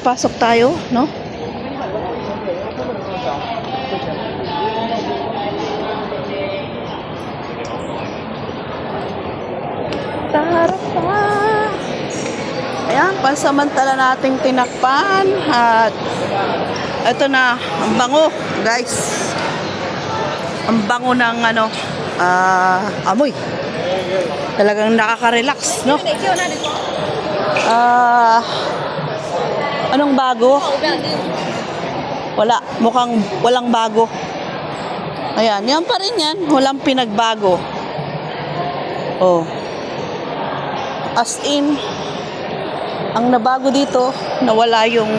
Pasok tayo, no? Tara pa! Ayan, pansamantala nating tinakpan at ito na, ang bango, guys. Ang bango ng amoy. Talagang nakaka-relax, no? Anong bago? Wala. Mukhang walang bago. Ayan. Yan pa rin yan. Walang pinagbago. Oh. As in, ang nabago dito, nawala yung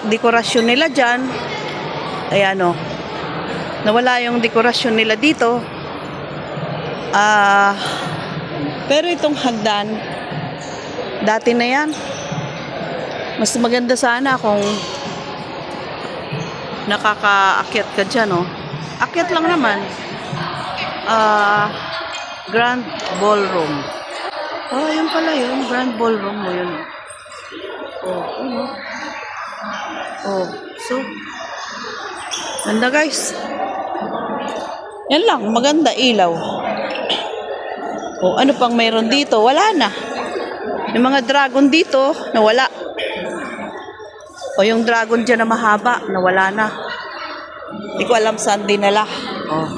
dekorasyon nila dyan. Ayan o. Nawala yung dekorasyon nila dito. Pero itong hagdan, dati na yan. Mas maganda sana kung nakakaakyat ka dyan, oh. Akyat lang naman. Grand Ballroom. Oh, yun pala yun. Grand Ballroom mo yun. Oh, ano? Oh, so. Ganda, guys. Yan lang. Maganda ilaw. Oh, ano pang mayroon dito? Wala na. Yung mga dragon dito, nawala. O yung dragon dyan na mahaba, nawala na. Hindi ko alam saan dinala. Oh.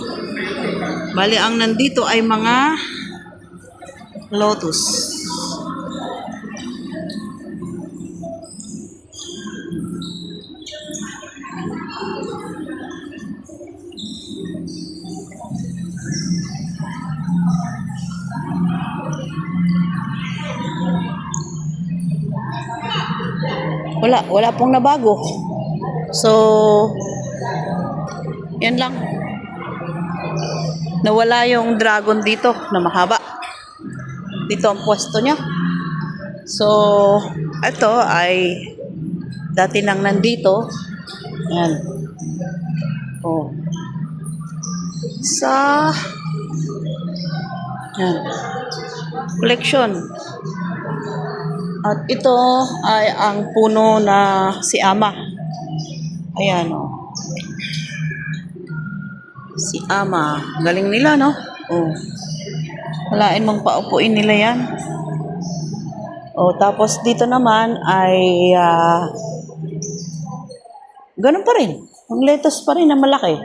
Bali, ang nandito ay mga lotus. Wala pong nabago. So, yan lang. Nawala yung dragon dito na mahaba. Dito ang pwesto niya. So, ito ay dati nang nandito. Yan. Oh. Yan. Collection. At ito ay ang puno na si Ama. Ayan. Si Ama. Galing nila, no? Oh. Walain mong paupuin nila yan. Oh, tapos dito naman ay ganun pa rin. Ang lettuce pa rin na malaki.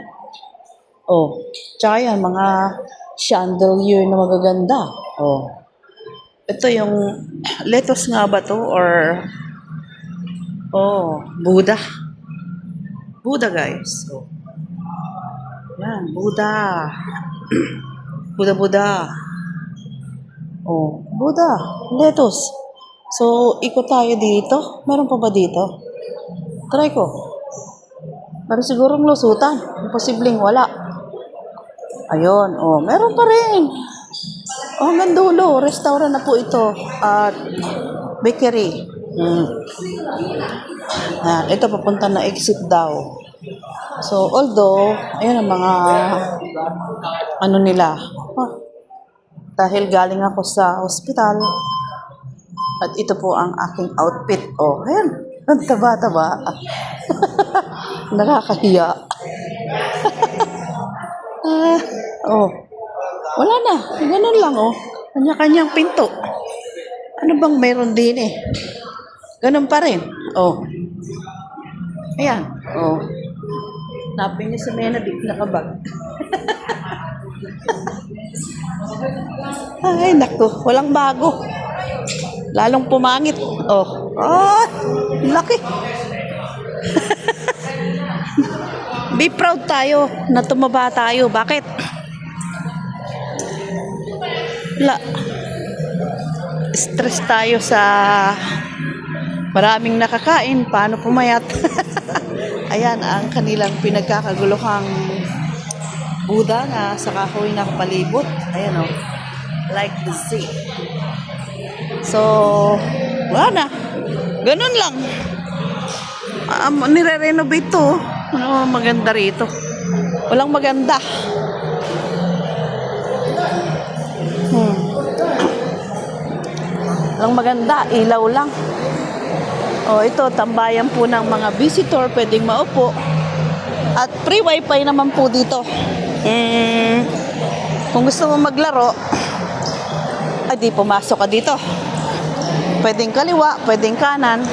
Oh. Tsaka yan, mga chandelier na magaganda. Oh. Ito yung lettuce nga ba to or Buddha. Buddha, guys. So, yan, Buddha. Buddha. Oh, Buddha, lettuce. So, ikot tayo dito. Meron pa ba dito? Try ko. Pero sigurong lusutan. Imposibleng wala. Ayun, oh, meron pa rin. Oh, hanggang dulo. Restaurant na po ito. At bakery. Ito papunta na exit daw. So, although, ayun ang mga ano nila. Dahil galing ako sa hospital. At ito po ang aking outfit. Oh, ayan. Ang taba-taba. Nakakahiya. Oh. Wala na. Ganun lang, oh. Kanya-kanyang pinto. Ano bang meron din eh? Ganun pa rin. Oh. Ayan. Oh. Napin niya si Mena, di nakabag. Ay, naku. Walang bago. Lalong pumangit. Oh. Ah, laki. Be proud tayo na tumaba tayo. Bakit? La. Stress tayo sa maraming nakakain. Paano pumayat? Ayan ang kanilang pinagkakaguluhang Buddha na sa kahoy na kapalibot. Ayan o. Like the sea. So, wala na. Ganun lang. Nire-renovate to. Ano maganda rito? Walang maganda. Walang maganda. Ilaw lang. Oh, ito, tambayan po ng mga visitor. Pwedeng maupo. At free wifi naman po dito. Kung gusto mo maglaro, ay di pumasok ka dito. Pwedeng kaliwa, pwedeng kanan.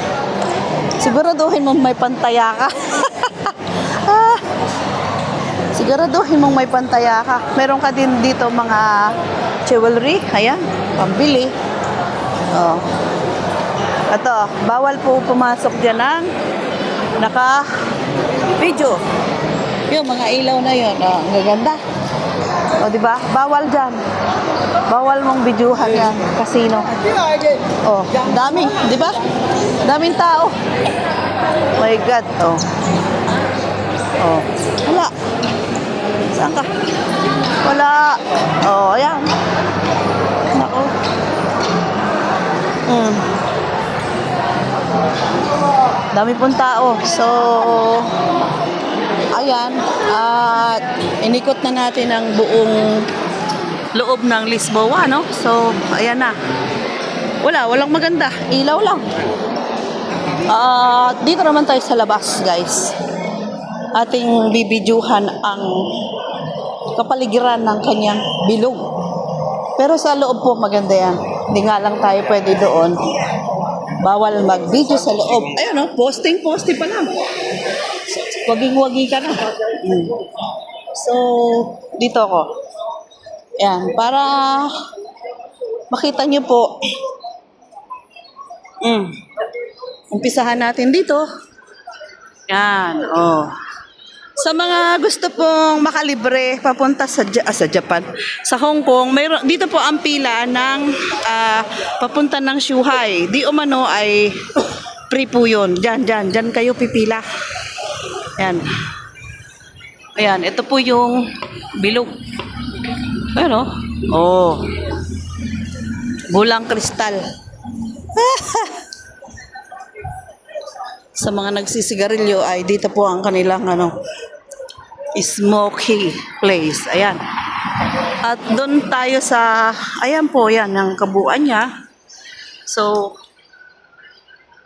Siguraduhin mong may pantaya ka. Siguraduhin mong may pantaya ka. Meron ka din dito mga jewelry. Ayan, pambili. Oh. Ito, bawal po pumasok dyan ng naka-video. Yung mga ilaw na yun, oh, ang gaganda. O, diba? Bawal dyan. Bawal mong videohan yan. Casino. Oh, dami, diba? Daming tao. My God, oh. Oh, wala. Saan ka? Wala. Oh, ayan. Nako. Dami pong tao. So, ayan. At inikot na natin ang buong loob ng Lisboa, no? So, ayan na. Walang maganda. Ilaw lang. At dito naman tayo sa labas, guys. Ating bibidyuhan ang kapaligiran ng kanyang bilog. Pero sa loob po maganda yan. Hindi nga lang tayo pwede doon. Bawal mag-video sa loob. Ayun, no? Posting pa lang. Waging-wagi ka na. So, dito ako. Ayan, para makita nyo po. Umpisahan natin dito. Yan, oh. Sa mga gusto pong makalibre papunta sa Japan, sa Hong Kong, mayroon dito po ang pila ng papunta ng Zhuhai. Di umano ay free po 'yon. Diyan kayo pipila. Yan. Ayan, ito po yung bilog. Ayan oh. Oh. Bulang kristal. Sa mga nagsisigarilyo ay dito po ang kanilang smoky place. Ayan. At doon tayo sa, ayan po, yan, ang kabuuan niya. So,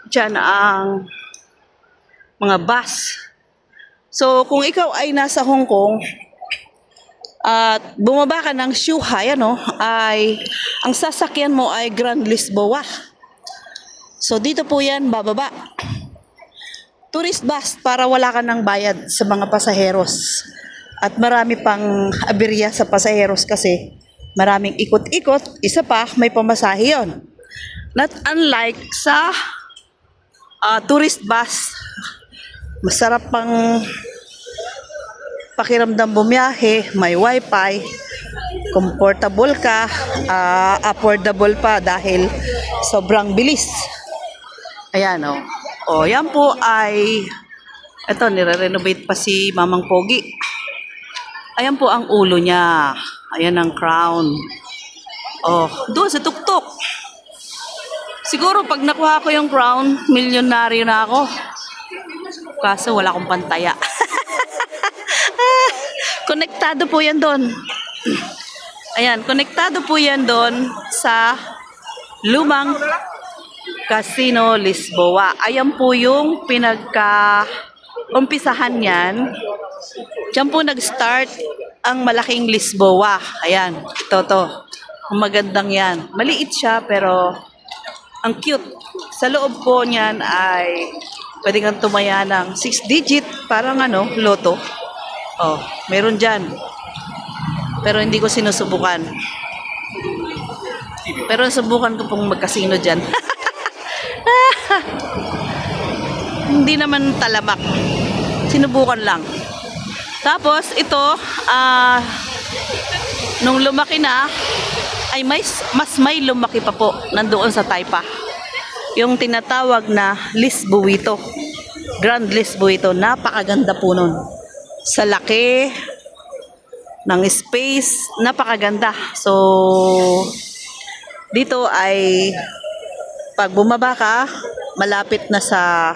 dyan ang mga bus. So, kung ikaw ay nasa Hong Kong at bumaba ka ng Zhuhai, ay ang sasakyan mo ay Grand Lisboa. So, dito po yan, bababa. Tourist bus para wala ka ng bayad sa mga pasaheros. At marami pang aberya sa pasaheros kasi maraming ikot-ikot. Isa pa, may pamasahe yun. Not unlike sa tourist bus. Masarap pang pakiramdam bumiyahe, may wifi, comfortable ka, affordable pa dahil sobrang bilis. Ayan o. O, yan po ay, ito, nire-renovate pa si Mamang Pogi. Ayan po ang ulo niya. Ayan ang crown. Oh, doon sa tuktok. Siguro pag nakuha ko yung crown, milyonaryo na ako. Kaso wala akong pantaya. Konektado po yan doon. Ayan, konektado po yan doon sa lumang Casino Lisboa. Ayan po yung pinagka-umpisahan yan. Diyan po nag-start ang malaking Lisboa. Ayan, ito. Magandang yan. Maliit siya pero ang cute. Sa loob po niyan ay pwede kang tumaya ng 6 digit, parang loto. Oh, meron dyan. Pero hindi ko sinusubukan. Pero subukan ko pong magkasino dyan. Hindi naman talamak. Sinubukan lang. Tapos ito, nung lumaki na, ay mas may lumaki pa po nandoon sa Taipa. Yung tinatawag na Lisboito. Grand Lisboito. Napakaganda po nun. Sa laki ng space, napakaganda. So, dito ay pag bumaba ka, malapit na sa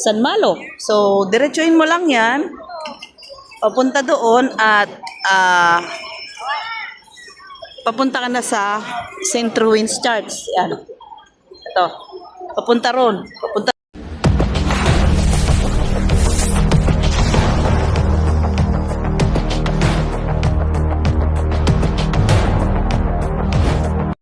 San Malo. So, diretsuhin mo lang yan. Papunta doon at papunta ka na sa St. Ruins Church. Yan. Ito. Papunta ron. Papunta